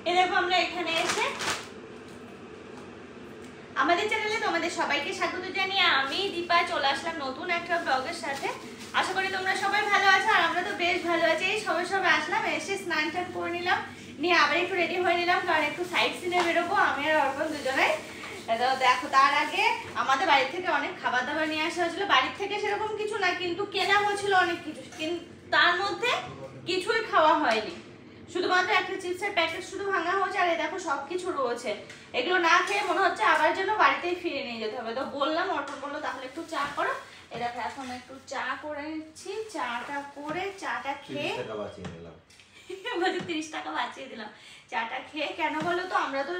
এই দেখো আমরা এখানে এসে আমাদের চ্যানেলে তোমাদের সবাইকে স্বাগত জানিয়ে আমি দীপা চলে আসলাম নতুন একটা ব্লগের সাথে। আশা করি তোমরা সবাই ভালো আছো, আর আমরা তো বেশ ভালো আছি। এই সবে আসলাম, এসে স্নান টান করে নিলাম, নিয়ে আবার একটু রেডি হয়ে নিলাম, কারণ একটু সাইড সিনে বেরোবো আমি আর অর্পণ দুজনেই। দেখো তার আগে আমাদের বাড়ি থেকে অনেক খাবার দাবার নিয়ে আসা হয়েছিল। বাড়ির থেকে সেরকম কিছু না, কিন্তু কেনা হয়েছিল অনেক কিছু, কিন্তু তার মধ্যে কিছুই খাওয়া হয়নি। শুধুমাত্র একটা চিপসের প্যাকেট শুধু ভাঙা হয়েছে, আর এই দেখো সবকিছু রয়েছে। এগুলো না খেয়ে মনে হচ্ছে আবার যেন বাড়িতেই ফিরে নিয়ে যেতে হবে। তো বললাম, অর্পণ বললো তাহলে একটু চা করো। এই দেখো এখন একটু চা করে নিচ্ছি। চাটা করে চাটা খেয়ে বলছি 30 টাকা বাঁচিয়ে দিলাম। চাটা খেয়ে কেন বলো তো, আমরা তো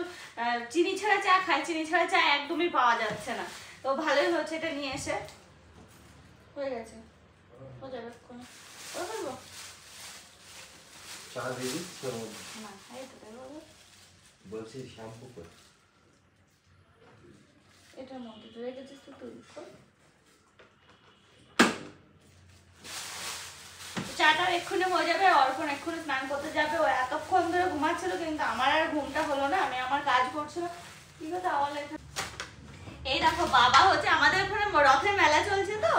চিনি ছাড়া চা খাই, চিনি ছাড়া চা একদমই পাওয়া যাচ্ছে না। তো ভালোই হচ্ছে এটা নিয়ে এসে। হয়ে গেছে, হয়ে যাবে এক্ষুনি। করে ফেলবো চা দিবি না, এই তো দেবো। বলছি শ্যাম্পু কর, এটার মধ্যে তুই রেখেছিস তো, তুই কর। চাটা এক্ষুনি হয়ে যাবে। অর্পণ এক্ষুনি স্নান করতে যাবে। ও এতক্ষণ ধরে ঘুমাচ্ছিল, কিন্তু আমার আর ঘুমটা হলো না, আমি আমার কাজ করছিলাম। কি কথা আওয়াজ লেখা। এই দেখো বাবা হচ্ছে, আমাদের ওখানে রথের মেলা চলছে, তো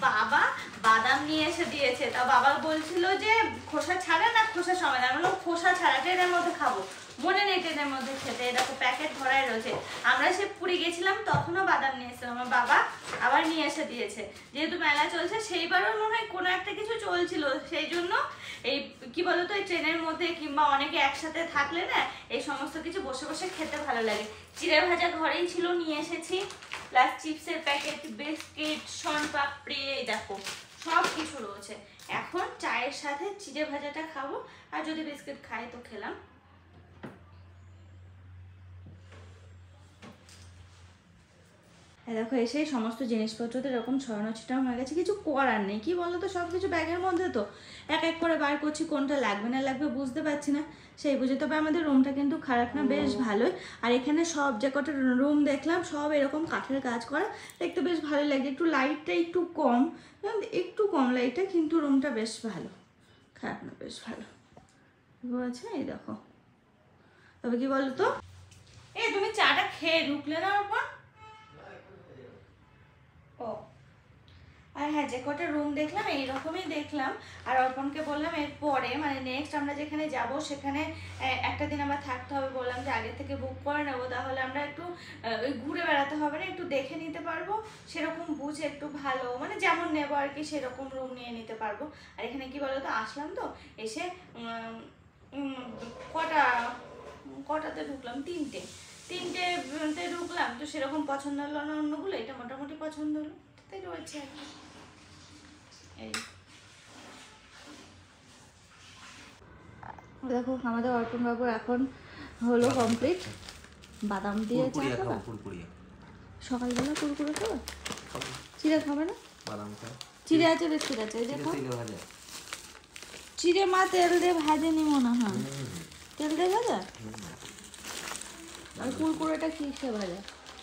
বাবা বাদাম নিয়ে এসে দিয়েছে। তা বাবা বলছিল যে খোসা ছাড়া না খোসা সমেত, আমি বললাম খোসা ছাড়া, ট্রেনের মধ্যে খাবো, মনে নেই ট্রেনের মধ্যে খেতে। এই দেখো প্যাকেট ভরাই রয়েছে। আমরা সে পুরী গেছিলাম তখনও বাদাম নিয়ে এসেছিলাম, আমার বাবা আবার নিয়ে এসে দিয়েছে। যেহেতু মেলা চলছে, সেইবারও মনে হয় কোনো একটা কিছু চলছিল, সেই জন্য এই কি বলতো, এই ট্রেনের মধ্যে কিংবা অনেকে একসাথে থাকলে না এই সমস্ত কিছু বসে বসে খেতে ভালো লাগে। চিড়ে ভাজা ঘরেই ছিল, নিয়ে এসেছি, প্লাস চিপসের প্যাকেট, বিস্কিট, শন পাপড়ি, এই দেখো সব কিছু রয়েছে। এখন চায়ের সাথে চিড়ে ভাজাটা খাবো, আর যদি বিস্কিট খাই তো খেলাম। দেখো এসে সমস্ত জিনিসপত্রতে এরকম ছড়ানো ছিটানো হয়ে গেছে, কিছু করার নেই। কি বলো তো, সব কিছু ব্যাগের মধ্যে তো এক এক করে বার করছি, কোনটা লাগবে না লাগবে বুঝতে পারছি না, সেই বুঝে। তবে আমাদের রুমটা কিন্তু খারাপ না, বেশ ভালোই। আর এখানে সব যে কটা রুম দেখলাম সব এরকম কাঠের কাজ করা, দেখতে বেশ ভালো লাগে। একটু লাইটটা একটু কম লাইটটা, কিন্তু রুমটা বেশ ভালো, খারাপ না, বেশ ভালো আছে। এই দেখো, তবে কি বলো তো, এই তুমি চাটা খেয়ে ঢুকলে না ওর, ও আর হ্যাঁ, যে কটা রুম দেখলাম এইরকমই দেখলাম। আর অর্পণকে বললাম এরপরে মানে নেক্সট আমরা যেখানে যাব সেখানে একটা দিন আমরা থাকতে হবে। বললাম যে আগে থেকে বুক করে নেবো, তাহলে আমরা একটু ঘুরে বেড়াতে হবে না, একটু দেখে নিতে পারবো, সেরকম বুঝে একটু ভালো মানে যেমন নেবো আর কি সেরকম রুম নিয়ে নিতে পারবো। আর এখানে কি বলতো, আসলাম তো এসে কটাতে ঢুকলাম, তিনটেতে ঢুকলাম, তো সেরকম পছন্দ হলো না অন্যগুলো, এটা মোটামুটি পছন্দ হলো, তাই রয়েছে আর কি। এই দেখো আমাদের অর্পণ বাবুর এখন হলো কমপ্লিট, বাদাম দিয়ে সকালবেলা কুরকুরে খাবে, চিড়ে খাবে না, চিড়ে আছে, বিস্কিট আছে, দেখো চিড়ে মা তেল দিয়ে ভাজেনি মনে হয়, তেল দিয়ে ভাজা। আর কুরকুরেটা কি সে ভাজা,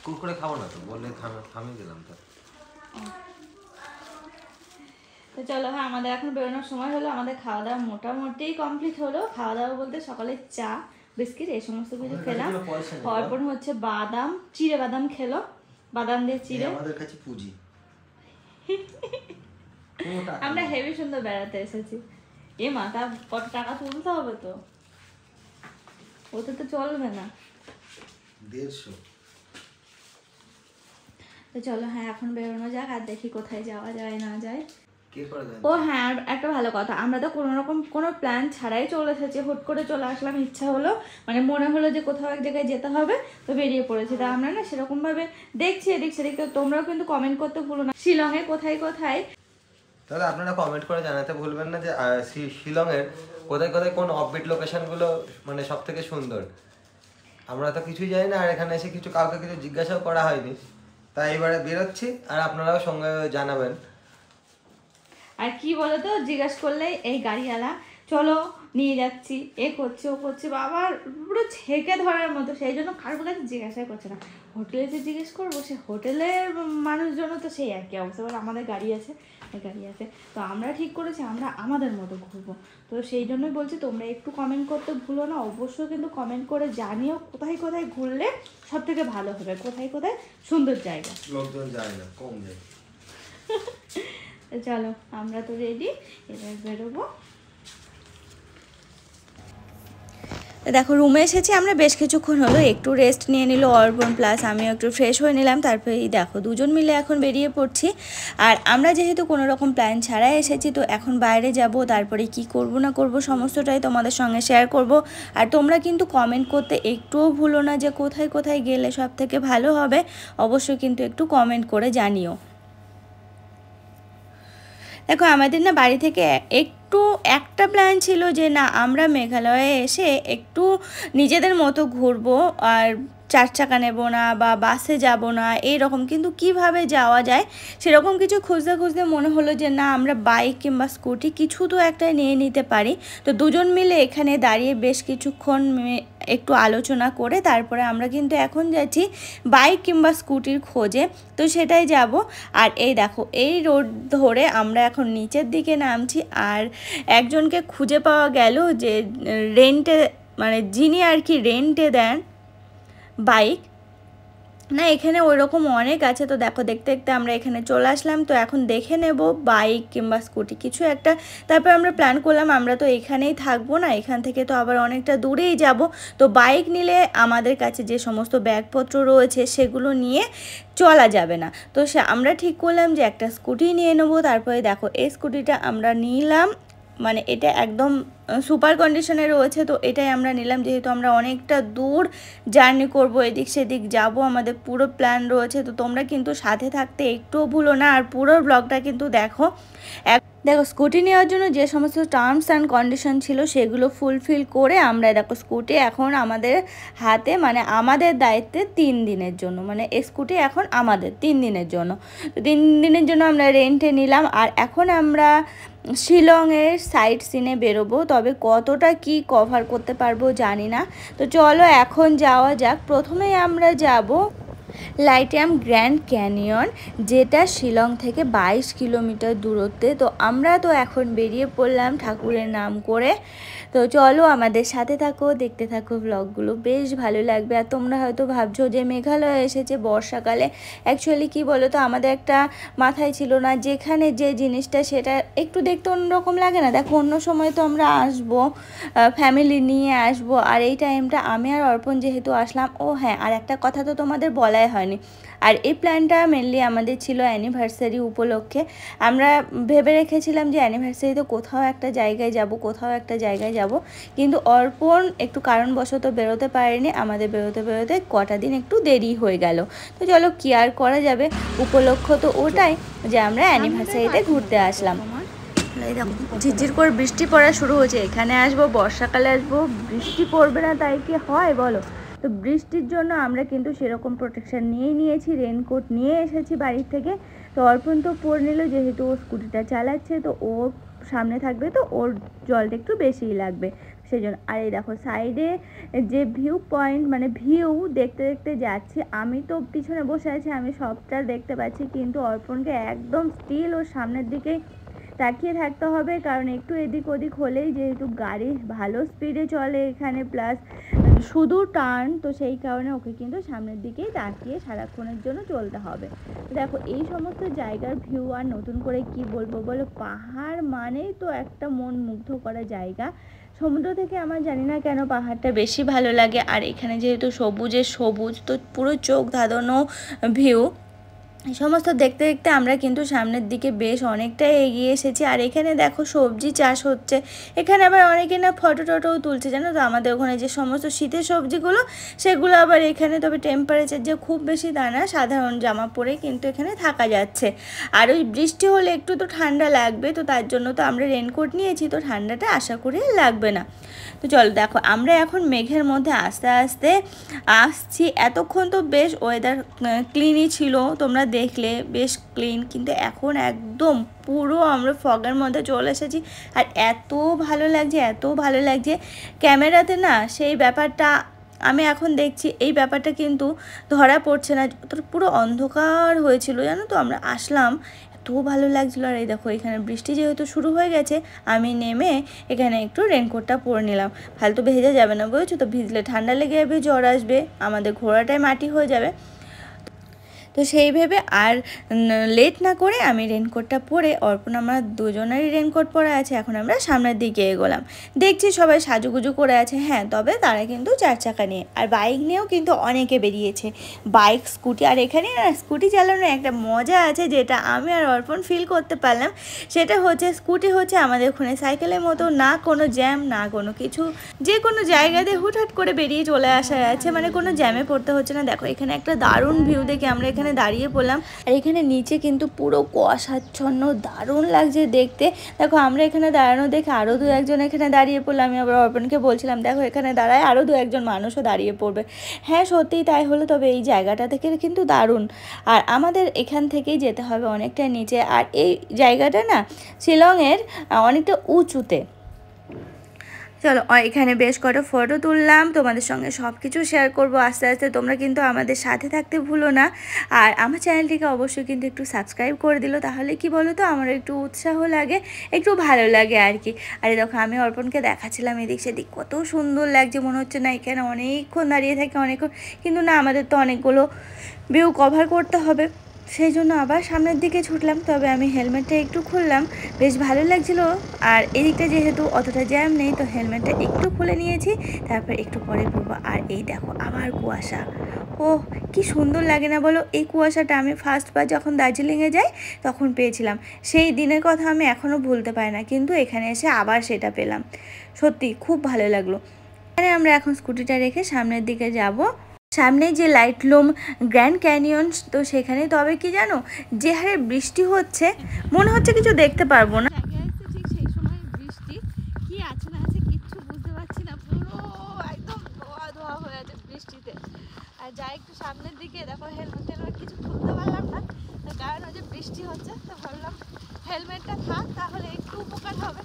কুরকুরে খাবো না তো বললে থামিয়ে দিলাম তো। তো চলো, হ্যাঁ আমাদের এখন বেরোনোর সময় হলো, আমাদের খাওয়া দাওয়া মোটামুটি কমপ্লিট হলো। খাওয়া দাওয়া বলতে সকালে চা বিস্কিট এই সমস্ত কিছু খেলাম। অর্পণ হচ্ছে বাদাম, চিড়ে বাদাম খেলো, বাদাম দিয়ে চিড়ে। আমাদের কাছে পুঁজি আমরা হেভি সুন্দর বেড়াতে এসেছি। এ মা, তা কত টাকা তুলতে হবে তো, ওতে তো চলবে না, 150। তো চলো হ্যাঁ এখন বেরোনো যাক, আর দেখি কোথায় যাওয়া যায় না যায়। ও হ্যাঁ, আর একটা ভালো কথা, আমরা তো কোনো রকম কোনো প্ল্যান ছাড়াই চলে এসেছি, হুট করে চলে আসলাম, ইচ্ছা হলো মানে মনে হলো যে কোথাও এক জায়গায় যেতে হবে, তো বেরিয়ে পড়েছি। তা আমরা না সেরকম ভাবে দেখছি এদিক সেদিক, তোমরাও কিন্তু কমেন্ট করতে ভুলো না শিলংয়ে কোথায় কোথায়। তাহলে আপনারা কমেন্ট করে জানাতে ভুলবেন না যে শিলংয়ের কোথায় কোথায় কোন অফবিট লোকেশনগুলো মানে সব থেকে সুন্দর। আমরা তো কিছুই জানি না, আর এখানে এসে কাউকে কিছু জিজ্ঞাসাও করা হয়নি, তাই এবারে বেরোচ্ছি, আর আপনারাও সঙ্গে জানাবেন। আর কি বলতো, জিজ্ঞাসা করলে এই গাড়িওয়ালা চলো নিয়ে যাচ্ছি, এ করছে ও করছে, বাবা পুরো ছেঁকে ধরার মতো। সেই জন্য কারোর কাছে জিজ্ঞাসাই করছে না। হোটেলে যে জিজ্ঞেস করবো, সে হোটেলের মানুষজনও তো সেই একই অবস্থা। এবার আমাদের গাড়ি আছে, তো আমরা ঠিক করেছি আমরা আমাদের মতো ঘুরবো। তো সেই জন্যই বলছি তোমরা একটু কমেন্ট করতে ভুলো না, অবশ্যই কিন্তু কমেন্ট করে জানিও কোথায় কোথায় ঘুরলে সব থেকে ভালো হবে, কোথায় কোথায় সুন্দর জায়গা। লোকজন যায় না, কম যায়। চলো আমরা তো রেডি, এবার বেরোবো। দেখো রুমে এসেছি আমরা, বেশ কিছুক্ষণ হলো, একটু রেস্ট নিয়ে নিল অর্পণ, প্লাস আমিও একটু ফ্রেশ হয়ে নিলাম। তারপরে দেখো দুজন মিলে এখন বেরিয়ে পড়ছি। আর আমরা যেহেতু কোনো রকম প্ল্যান ছাড়াই এসেছি, তো এখন বাইরে যাব, তারপরে কি করব না করব সমস্তটাই তোমাদের সঙ্গে শেয়ার করব। আর তোমরা কিন্তু কমেন্ট করতে একটুও ভুলো না যে কোথায় কোথায় গেলে সব থেকে ভালো হবে, অবশ্যই কিন্তু একটু কমেন্ট করে জানিও। দেখো আমাদের না বাড়ি থেকে একটু একটা প্ল্যান ছিল যে না আমরা মেঘালয়ে এসে একটু নিজেদের মতো ঘুরবো, আর 4 চাকা নেব না বা বাসে যাব না এইরকম, কিন্তু কিভাবে যাওয়া যায় সেরকম কিছু খুঁজতে খুঁজতে মনে হলো যে না আমরা বাইক কিংবা স্কুটি কিছু তো একটা নিয়ে নিতে পারি। তো দুজন মিলে এখানে দাঁড়িয়ে বেশ কিছুক্ষণ একটু আলোচনা করে তারপরে আমরা কিন্তু এখন যাচ্ছি বাইক কিংবা স্কুটির খোঁজে, তো সেটাই যাব। আর এই দেখো এই রোড ধরে আমরা এখন নিচের দিকে নামছি। আর একজনকে খুঁজে পাওয়া গেল যে রেন্টে, মানে যিনি আর কি রেন্টে দেন বাইক, না এখানে ওই রকম অনেক আছে। তো দেখো দেখতে দেখতে আমরা এখানে চলে আসলাম। তো এখন দেখে নেব বাইক কিংবা স্কুটি কিছু একটা। তারপর আমরা প্ল্যান করলাম আমরা তো এখানেই থাকবো না, এখান থেকে তো আবার অনেকটা দূরেই যাব। তো বাইক নিলে আমাদের কাছে যে সমস্ত ব্যাগপত্র রয়েছে সেগুলো নিয়ে চলা যাবে না। তো আমরা ঠিক করলাম যে একটা স্কুটি নিয়ে নেবো। তারপরে দেখো এই স্কুটিটা আমরা নিলাম, মানে এটা একদম সুপার কন্ডিশনে রয়েছে। তো এটাই আমরা নিলাম, যেহেতু আমরা অনেকটা দূর জার্নি করব, এদিক সেদিক যাব, আমাদের পুরো প্ল্যান রয়েছে। তো তোমরা কিন্তু সাথে থাকতে একটুও ভুলো না, আর পুরো ব্লগটা কিন্তু দেখো। দেখো স্কুটি নেওয়ার জন্য যে সমস্ত টার্মস অ্যান্ড কন্ডিশন ছিল সেগুলো ফুলফিল করে আমরা দেখো স্কুটি এখন আমাদের হাতে, মানে আমাদের দায়িত্বে 3 দিনের জন্য, মানে এই স্কুটি এখন আমাদের 3 দিনের জন্য। তো 3 দিনের জন্য আমরা রেন্টে নিলাম। আর এখন আমরা শিলংয়ের সাইট সিনে বেরোবো, তবে কতটা কি কভার করতে পারবো জানি না। তো চলো এখন যাওয়া যাক। প্রথমেই আমরা যাব লাইটিয়াম গ্র্যান্ড ক্যানিয়ন, যেটা শিলং থেকে 22 কিলোমিটার দূরত্বে। তো আমরা তো এখন বেরিয়ে পড়লাম ঠাকুরের নাম করে। তো চলো আমাদের সাথে থাকো, দেখতে থাকো ব্লগগুলো, বেশ ভালো লাগবে। আর তোমরা হয়তো ভাবছো যে মেঘালয় এসেছে বর্ষাকালে, অ্যাকচুয়ালি কি বলো তো আমাদের একটা মাথায় ছিল না যেখানে যে জিনিসটা সেটা একটু দেখতে অন্যরকম লাগে না। দেখো অন্য সময় তো আমরা আসবো, ফ্যামিলি নিয়ে আসবো, আর এই টাইমটা আমি আর অর্পণ যেহেতু আসলাম। ও হ্যাঁ, আর একটা কথা তো তোমাদের বলাই হয়নি, আর এই প্ল্যানটা মেনলি আমাদের ছিল অ্যানিভার্সারি উপলক্ষে। আমরা ভেবে রেখেছিলাম যে অ্যানিভার্সারিতে কোথাও একটা জায়গায় যাব, কিন্তু অর্পণ একটু কারণবশত বেরোতে পারেনি। আমাদের বেরোতে কটা দিন একটু দেরি হয়ে গেল। তো চলো কি আর করা যাবে, উপলক্ষ তো ওটাই যে আমরা অ্যানিভার্সারিতে ঘুরতে আসলাম। এই দেখো ঝিরঝির করে বৃষ্টি পড়া শুরু হয়েছে। এখানে আসবো বর্ষাকালে আসবো, বৃষ্টি পড়বে না তাই কি হয় বলো? তো বৃষ্টির জন্য আমরা কিন্তু সেরকম প্রোটেকশান নিয়েই নিয়েছি, রেনকোট নিয়ে এসেছি বাড়ির থেকে। তো অর্পণ তো পরে নিল, যেহেতু ও স্কুটিটা চালাচ্ছে, তো ও সামনে থাকবে, তো ওর জলটা একটু বেশিই লাগবে সেই জন্য। আর এই দেখো সাইডে যে ভিউ পয়েন্ট, মানে ভিউ দেখতে দেখতে যাচ্ছি। আমি তো পিছনে বসে আছি, আমি সবটা দেখতে পাচ্ছি, কিন্তু অর্পণকে একদম স্টিল ওর সামনের দিকেই তাকিয়ে থাকতে হবে, কারণ একটু এদিক ওদিক হলেই, যেহেতু গাড়ি ভালো স্পিডে চলে এখানে, প্লাস শুধু টার্ন, তো সেই কারণে ওকে কিন্তু সামনের দিকেই তাকিয়ে সারাক্ষণের জন্য চলতে হবে। দেখো এই সমস্ত জায়গার ভিউ আর নতুন করে কি বলবো বলো, পাহাড় মানেই তো একটা মন মুগ্ধ করা জায়গা। সমুদ্র থেকে আমার জানি না কেন পাহাড়টা বেশি ভালো লাগে, আর এখানে যেহেতু সবুজের সবুজ, তো পুরো চোখ ধাঁধানো ভিউ। এই সমস্ত দেখতে দেখতে আমরা কিন্তু সামনের দিকে বেশ অনেকটাই এগিয়ে এসেছি। আর এখানে দেখো সবজি চাষ হচ্ছে, এখানে আবার অনেকে না ফটো টটোও তুলছে, জানো তো। আমাদের ওখানে যে সমস্ত শীতের সবজিগুলো সেগুলো আবার এখানে, তবে টেম্পারেচার যে খুব বেশি তা না, সাধারণ জামা পরে কিন্তু এখানে থাকা যাচ্ছে। আর ওই বৃষ্টি হলে একটু তো ঠান্ডা লাগবে, তো তার জন্য তো আমরা রেনকোট নিয়েছি, তো ঠান্ডাটা আশা করি লাগবে না। তো চলো দেখো আমরা এখন মেঘের মধ্যে আস্তে আস্তে আসছি। এতক্ষণ তো বেশ ওয়েদার ক্লিনই ছিল, তোমরা দেখলে বেশ ক্লিন, কিন্তু এখন একদম পুরো আমরা ফগের মধ্যে চলে এসেছি। আর এত ভালো লাগছে, এত ভালো লাগছে ক্যামেরাতে না সেই ব্যাপারটা আমি এখন দেখছি, এই ব্যাপারটা কিন্তু ধরা পড়ছে না। পুরো অন্ধকার হয়েছিল জানো তো, আমরা আসলাম এত ভালো লাগছিলো। আর এই দেখো এখানে বৃষ্টি যেহেতু শুরু হয়ে গেছে, আমি নেমে এখানে একটু রেনকোটটা পরে নিলাম, ফালতু ভেজা যাবে না বুঝেছো তো, ভিজলে ঠান্ডা লেগে যাবে, জ্বর আসবে, আমাদের ঘোড়াটাই মাটি হয়ে যাবে। তো সেই ভেবে আর লেট না করে আমি রেনকোটটা পরে, অর্পণ আমরা দুজনেরই রেনকোট পরে আছে, এখন আমরা সামনের দিকে এগোলাম। দেখছি সবাই সাজুগুজু করে আছে, হ্যাঁ তবে তারা কিন্তু 4 চাকা নিয়ে, আর বাইক নিয়েও কিন্তু অনেকে বেরিয়েছে, বাইক স্কুটি। আর এখানে না স্কুটি চালানোর একটা মজা আছে যেটা আমি আর অর্পণ ফিল করতে পারলাম, সেটা হচ্ছে স্কুটি হচ্ছে আমাদের ওখানে সাইকেলের মতো, না কোনো জ্যাম না কোনো কিছু, যে কোনো জায়গাতে হুটহাট করে বেরিয়ে চলে আসা আছে, মানে কোনো জ্যামে পড়তে হচ্ছে না। দেখো এখানে একটা দারুণ ভিউ দেখে আমরা এখানে দাঁড়িয়ে পড়লাম। আর এখানে নিচে কিন্তু পুরো কুয়াশাচ্ছন্ন, দারুণ লাগছে দেখতে। দেখো আমরা এখানে দাঁড়ানো দেখে আরও 2-1জন এখানে দাঁড়িয়ে পড়লাম। আমি আবার অর্পণকে বলছিলাম দেখো এখানে দাঁড়ায় আরও 2-1জন মানুষও দাঁড়িয়ে পড়বে। হ্যাঁ সত্যিই তাই হলো, তবে এই জায়গাটা থেকে কিন্তু দারুণ। আর আমাদের এখান থেকেই যেতে হবে অনেকটা নিচে, আর এই জায়গাটা না শিলংয়ের অনেকটা উঁচুতে। চলো এখানে বেশ কটা ফটো তুললাম, তোমাদের সঙ্গে সব কিছু শেয়ার করবো আস্তে আস্তে। তোমরা কিন্তু আমাদের সাথে থাকতে ভুলো না, আর আমার চ্যানেলটিকে অবশ্যই কিন্তু একটু সাবস্ক্রাইব করে দিলো, তাহলে কি বলো তো আমার একটু উৎসাহ লাগে, একটু ভালো লাগে আর কি। আরে দেখো আমি অর্পণকে দেখাচ্ছিলাম এদিক সেদিক, কত সুন্দর লাগছে, মনে হচ্ছে না এখানে অনেকক্ষণ দাঁড়িয়ে থাকে অনেকক্ষণ, কিন্তু না আমাদের তো অনেকগুলো ভিউ কভার করতে হবে, সেই জন্য আবার সামনের দিকে ছুটলাম। তবে আমি হেলমেটটা একটু খুললাম, বেশ ভালো লাগছিলো। আর এদিকটা যেহেতু অতটা জ্যাম নেই, তো হেলমেটটা একটু খুলে নিয়েছি, তারপর একটু পরে ঘুরবো। আর এই দেখো আবার কুয়াশা, ও কি সুন্দর লাগে না বলো। এই কুয়াশাটা আমি ফার্স্টবার যখন দার্জিলিংয়ে যাই তখন পেয়েছিলাম, সেই দিনের কথা আমি এখনও ভুলতে পারি না, কিন্তু এখানে এসে আবার সেটা পেলাম, সত্যি খুব ভালো লাগলো। এখানে আমরা এখন স্কুটিটা রেখে সামনের দিকে যাব, সামনে যে লাইটলুম গ্র্যান্ড ক্যানিয়ন, তো সেখানে। তবে কি জানো, যে হারে বৃষ্টি হচ্ছে মনে হচ্ছে কিছু দেখতে পারবো না, ঠিক সেই সময় বৃষ্টি কি আছে না আছে কিচ্ছু বুঝতে পারছি না, পুরো একদম ধোয়া ধোয়া হয়ে আছে বৃষ্টিতে। আর যাই একটু সামনের দিকে, দেখো হেলমেট টেলমেট কিছু খুলতে পারলাম না, তার কারণ হচ্ছে বৃষ্টি হচ্ছে, তো ভাবলাম হেলমেটটা থাক তাহলে একটু উপকার হবে।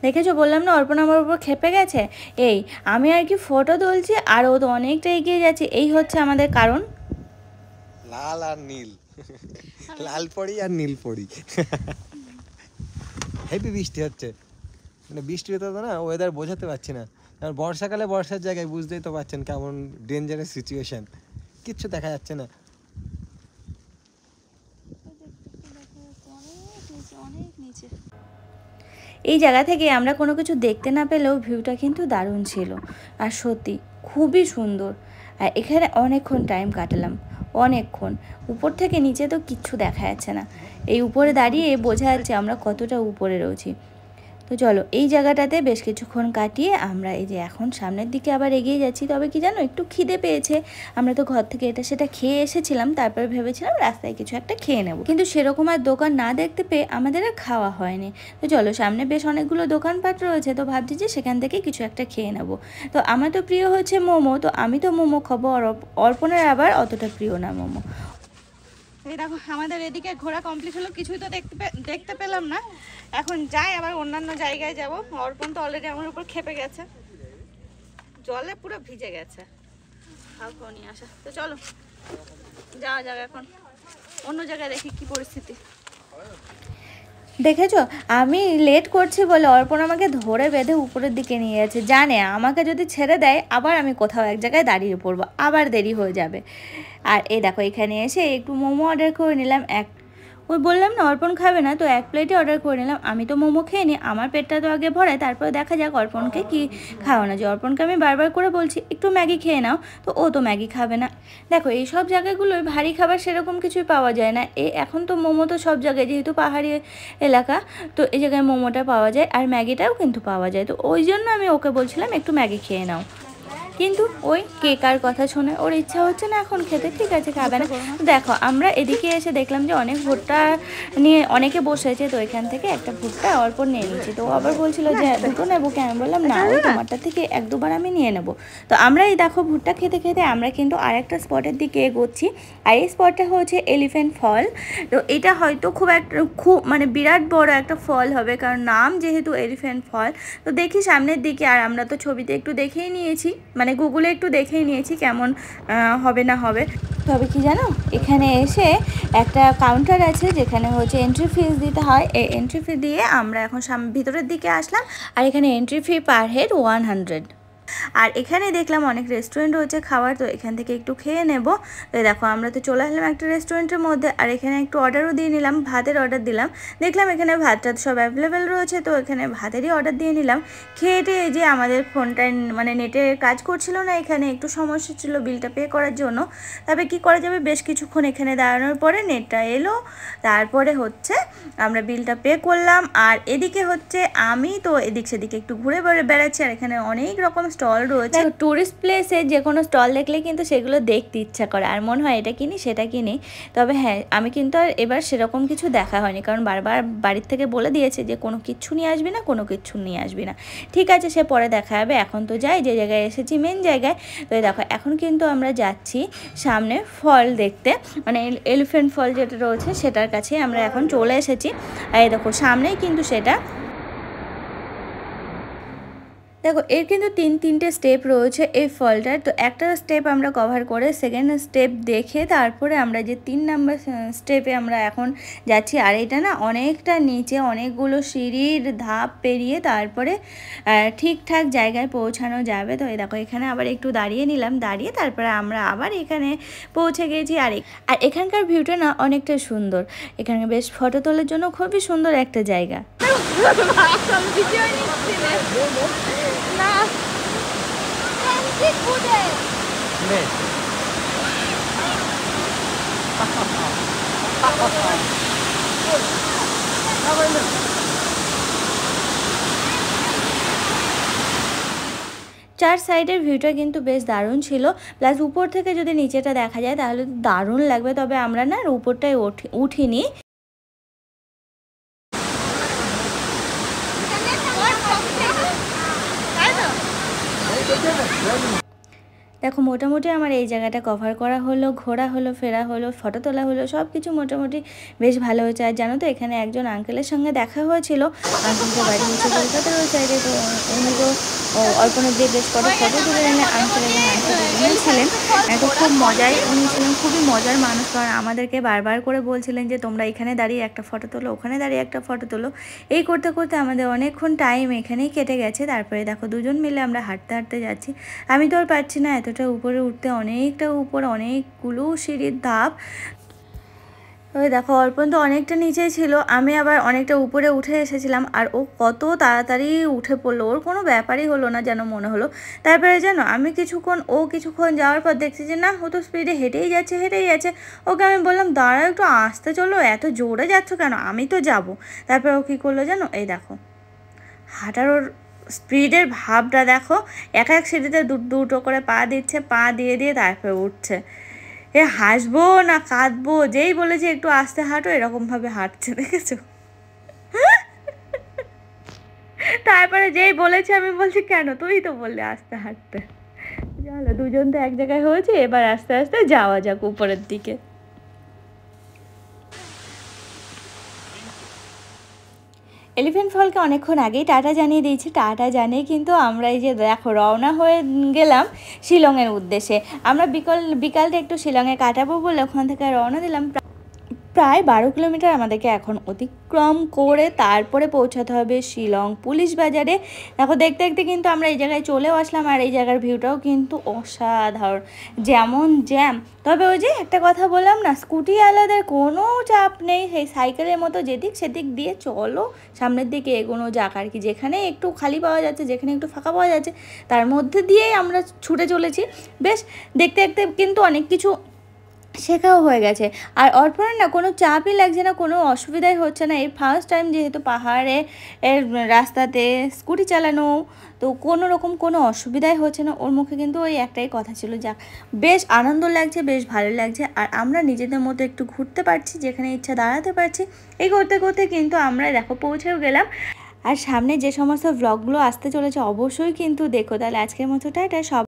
দেখেছো বললাম না অর্পণ আমার উপর খেপে গেছে, এই আমি আর কি ফটো তুলছি আর ও তো অনেকটা এগিয়ে যাচ্ছে, এই হচ্ছে আমাদের কারণ। লাল আর নীল, লাল পড়ি আর নীল পড়ি। হেভি বৃষ্টি হচ্ছে, মানে বৃষ্টি হতে তো না ওয়েদার বোঝাতে পারছি না, কারণ বর্ষাকালে বর্ষার জায়গায় বুঝতেই তো পারছেন কেমন ডেঞ্জারাস সিচুয়েশন, কিচ্ছু দেখা যাচ্ছে না। এই জায়গা থেকে আমরা কোনো কিছু দেখতে না পেলেও ভিউটা কিন্তু দারুণ ছিল, আর সত্যি খুবই সুন্দর। আর এখানে অনেকক্ষণ টাইম কাটালাম, অনেকক্ষণ, উপর থেকে নিচে তো কিচ্ছু দেখা যাচ্ছে না, এই উপরে দাঁড়িয়ে বোঝা যাচ্ছে আমরা কতটা উপরে রয়েছি। তো চলো এই জায়গাটাতে বেশ কিছুক্ষণ কাটিয়ে আমরা এই যে এখন সামনের দিকে আবার এগিয়ে যাচ্ছি। তবে কি জানো, একটু খিদে পেয়েছে, আমরা তো ঘর থেকে এটা সেটা খেয়ে এসেছিলাম, তারপরে ভেবেছিলাম রাস্তায় কিছু একটা খেয়ে নেব, কিন্তু সেরকম আর দোকান না দেখতে পেয়ে আমাদের আর খাওয়া হয়নি। তো চলো সামনে বেশ অনেকগুলো দোকানপাট রয়েছে, তো ভাবছি যে সেখান থেকে কিছু একটা খেয়ে নেব। তো আমার তো প্রিয় হচ্ছে মোমো, তো আমি তো মোমো খাবো, আর অর্পণের আবার অতটা প্রিয় না মোমো। এই দেখো আমাদের এদিকে ঘোরা কমপ্লিট হলো, কিছুই তো দেখতে পেলাম না, এখন যাই আবার অন্যান্য জায়গায় যাব। অর্পণ তো অলরেডি আমার উপর খেপে গেছে, জলে পুরো ভিজে গেছে, খাওয়া নিয়ে আসা। তো চলো যাওয়া যাবে এখন অন্য জায়গায়, দেখি কি পরিস্থিতি। দেখেছো আমি লেট করছি বলে অর্পণ আমাকে ধরে বেঁধে উপরের দিকে নিয়ে যাচ্ছে, জানে আমাকে যদি ছেড়ে দেয় আবার আমি কোথাও এক জায়গায় দাঁড়িয়ে পড়বো, আবার দেরি হয়ে যাবে। আর এই দেখো এখানে এসে একটু মোমো অর্ডার করে নিলাম, ওই বললাম না অর্পণ খাবে না, তো 1 প্লেটই অর্ডার করে নিলাম। আমি তো মোমো খেয়ে নিই, আমার পেটটা তো আগে ভরায়, তারপরে দেখা যাক অর্পণকে কি খাওয়ানো যায়। অর্পণকে আমি বারবার করে বলছি একটু ম্যাগি খেয়ে নাও, তো ও তো ম্যাগি খাবে না। দেখো এই সব জায়গাগুলোয় ভারী খাবার সেরকম কিছুই পাওয়া যায় না, এখন তো মোমো তো সব জায়গায়, যেহেতু পাহাড়ি এলাকা, তো এই জায়গায় মোমোটা পাওয়া যায় আর ম্যাগিটাও কিন্তু পাওয়া যায়, তো ওই জন্য আমি ওকে বলছিলাম একটু ম্যাগি খেয়ে নাও। কিন্তু ওই কে কার কথা শুনে ওর ইচ্ছা হচ্ছে না এখন খেতে, ঠিক আছে খাবে না। দেখো আমরা এদিকে এসে দেখলাম যে অনেক ভুট্টা নিয়ে অনেকে বসেছে, তো এখান থেকে একটা ভুট্টা অল্প নিয়ে নিচ্ছি। তো ও আবার বলছিল যে দুটো নেবো, কি আমি বললাম না, ওই তোমারটা থেকে এক দুবার আমি নিয়ে নেবো। তো আমরা এই দেখো ভুট্টা খেতে খেতে আমরা কিন্তু আরেকটা স্পটের দিকে এগোচ্ছি, আর এই স্পটটা হচ্ছে এলিফ্যান্ট ফল। তো এটা হয়তো খুব মানে বিরাট বড় একটা ফল হবে, কারণ নাম যেহেতু এলিফ্যান্ট ফল। তো দেখি সামনের দিকে, আর আমরা তো ছবিতে একটু দেখেই নিয়েছি, মানে গুগলে একটু দেখেই নিয়েছি কেমন হবে না হবে। তবে কি জানো, এখানে এসে একটা কাউন্টার আছে যেখানে হচ্ছে এন্ট্রি ফিস দিতে হয়। এই এন্ট্রি ফি দিয়ে আমরা এখন ভিতরের দিকে আসলাম, আর এখানে এন্ট্রি ফি পার হেড 100। আর এখানে দেখলাম অনেক রেস্টুরেন্ট হচ্ছে খাবার, তো এখান থেকে একটু খেয়ে নেব। তো দেখো আমরা তো চলে আসলাম একটা রেস্টুরেন্টের মধ্যে, আর এখানে একটু অর্ডারও দিয়ে নিলাম, ভাতের অর্ডার দিলাম। দেখলাম এখানে ভাতটা সব অ্যাভেলেবেল রয়েছে, তো এখানে ভাতেরই অর্ডার দিয়ে নিলাম। খেয়ে টেয়ে যে আমাদের ফোনটা মানে নেটে কাজ করছিল না, এখানে একটু সমস্যা ছিল বিলটা পে করার জন্য। তবে কি করা যাবে, বেশ কিছুক্ষণ এখানে দাঁড়ানোর পরে নেটটা এলো, তারপরে হচ্ছে আমরা বিলটা পে করলাম। আর এদিকে হচ্ছে আমি তো এদিক সেদিকে একটু ঘুরে বেড়াচ্ছি, আর এখানে অনেক রকম স্টল রয়েছে। টুরিস্ট প্লেসে যে কোনো স্টল দেখলে কিন্তু সেগুলো দেখতে ইচ্ছা করে, আর মনে হয় এটা কিনি সেটা কিনি। তবে হ্যাঁ, আমি কিন্তু আর এবার সেরকম কিছু দেখা হয়নি, কারণ বারবার বাড়ির থেকে বলে দিয়েছে যে কোনো কিচ্ছু নিয়ে আসবি না, কোনো কিচ্ছু নিয়ে আসবি না। ঠিক আছে, সে পরে দেখা হবে, এখন তো যাই যে জায়গায় এসেছি মেন জায়গায়। তো দেখো এখন কিন্তু আমরা যাচ্ছি সামনে ফল দেখতে, মানে এলিফ্যান্ট ফল যেটা রয়েছে সেটার কাছে আমরা এখন চলে এসেছি। আর এই দেখো সামনেই কিন্তু সেটা। দেখো এর কিন্তু তিনটে স্টেপ রয়েছে এই ফলটার। তো একটা স্টেপ আমরা কভার করে সেকেন্ড স্টেপ দেখে তারপরে আমরা যে 3 নাম্বার স্টেপে আমরা এখন যাচ্ছি। আর এটা না অনেকটা নিচে, অনেকগুলো সিঁড়ির ধাপ পেরিয়ে তারপরে ঠিকঠাক জায়গায় পৌঁছানো যাবে। তো এই দেখো এখানে আবার একটু দাঁড়িয়ে নিলাম, দাঁড়িয়ে তারপরে আমরা আবার এখানে পৌঁছে গেছি। আর এখানকার ভিউটা না অনেকটা সুন্দর, এখানে বেশ ফটো তোলার জন্য খুবই সুন্দর একটা জায়গা। চার সাইডের ভিউটা কিন্তু বেশ দারুণ ছিল, প্লাস উপর থেকে যদি নিচেটা দেখা যায় তাহলে তো দারুণ লাগবে। তবে আমরা না উপরটায় উঠিনি। দেখো মোটামুটি আমার এই জায়গাটা কভার করা হলো, ঘোরা হলো, ফেরা হলো, ফটো তোলা হলো, সব কিছু মোটামুটি বেশ ভালো হয়েছে। আর জানো তো এখানে একজন আঙ্কেলের সঙ্গে দেখা হয়েছিল, আঙ্কেলকে বাড়ি হচ্ছে কলকাতার ওই সাইডে। তো উনি তো অল্পনা দিয়ে বেশ ফটো তুলে নিলেন, আঙ্কেল এবং আঙ্কেল দুজনেই ছিলেন। তো খুব মজাই উনি ছিলেন, খুবই মজার মানুষ, কারণ আমাদেরকে বারবার করে বলছিলেন যে তোমরা এখানে দাঁড়িয়ে একটা ফটো তোলো, ওখানে দাঁড়িয়ে একটা ফটো তোলো। এই করতে করতে আমাদের অনেকক্ষণ টাইম এখানেই কেটে গেছে। তারপরে দেখো দুজন মিলে আমরা হাঁটতে হাঁটতে যাচ্ছি। আমি তো আর পারছি না এতটা উপরে উঠতে, অনেকটা উপরে, অনেকগুলো সিঁড়ির ধাপ। ওই দেখো অর্পণ তো অনেকটা নিচেই ছিল, আমি আবার অনেকটা উপরে উঠে এসেছিলাম। আর ও কত তাড়াতাড়ি উঠে পড়লো, ওর কোনো ব্যাপারই হলো না যেন মনে হলো। তারপরে জানো আমি কিছুক্ষণ যাওয়ার পর দেখছি যে না, ও তো স্পিডে হেঁটেই যাচ্ছে। ওকে আমি বললাম দাঁড়াও একটু আস্তে চলো, এত জোরে যাচ্ছ কেন, আমি তো যাব। তারপরে ও কী করলো জানো, এই দেখো হাঁটার ওর স্পিডের ভাবটা দেখো, এক সিঁড়িতে দুটো করে পা দিচ্ছে, পা দিয়ে তারপরে উঠছে। হাসবো না কাঁদবো, যেই বলেছে একটু আস্তে হাঁটো এরকমভাবে হাঁটছে, দেখেছো? তারপরে যেই বলেছে আমি বলছি কেন, তুই তো বললে আস্তে হাঁটতে। চলো দুজন তো এক জায়গায় হয়েছে, এবার আস্তে আস্তে যাওয়া যাক উপরের দিকে। এলিফ্যান্ট ফলকে অনেকক্ষণ আগেই টাটা জানিয়ে দিয়েছি, টাটা জানিয়ে কিন্তু আমরা এই যে দেখো রওনা হয়ে গেলাম শিলংয়ের উদ্দেশ্যে। আমরা বিকালটা একটু শিলংয়ে কাটাবো বলে ওখান থেকে রওনা দিলাম। প্রায় 12 কিলোমিটার আমাদেরকে এখন অতিক্রম করে তারপরে পৌঁছাতে হবে শিলং পুলিশ বাজারে। দেখো দেখতে দেখতে কিন্তু আমরা এই জায়গায় চলেও আসলাম, আর এই জায়গার ভিউটাও কিন্তু অসাধারণ, যেমন জ্যাম। তবে ওই যে একটা কথা বললাম না, স্কুটিওয়ালাদের কোনো চাপ নেই, সেই সাইকেলের মতো যেদিক সেদিক দিয়ে চলো, সামনের দিকে এগোনো যাক আর কি। যেখানে একটু খালি পাওয়া যাচ্ছে, যেখানে একটু ফাঁকা পাওয়া যাচ্ছে, তার মধ্যে দিয়েই আমরা ছুটে চলেছি। বেশ দেখতে দেখতে কিন্তু অনেক কিছু শেখাও হয়ে গেছে। আর অর্পণের না কোনো চাপই লাগছে না, কোনো অসুবিধাই হচ্ছে না। এই ফার্স্ট টাইম যেহেতু পাহাড়ে রাস্তাতে স্কুটি চালানো, তো কোনো রকম কোনো অসুবিধাই হচ্ছে না। ওর মুখে কিন্তু ওই একটাই কথা ছিল, যাক বেশ আনন্দ লাগছে, বেশ ভালো লাগছে। আর আমরা নিজেদের মতো একটু ঘুরতে পারছি, যেখানে ইচ্ছা দাঁড়াতে পারছি। এই করতে করতে কিন্তু আমরা দেখো পৌঁছেও গেলাম। আর সামনে যে সমস্ত ভ্লগগুলো আসতে চলেছে অবশ্যই কিন্তু দেখো। তাহলে আজকের মতো টাটা, সব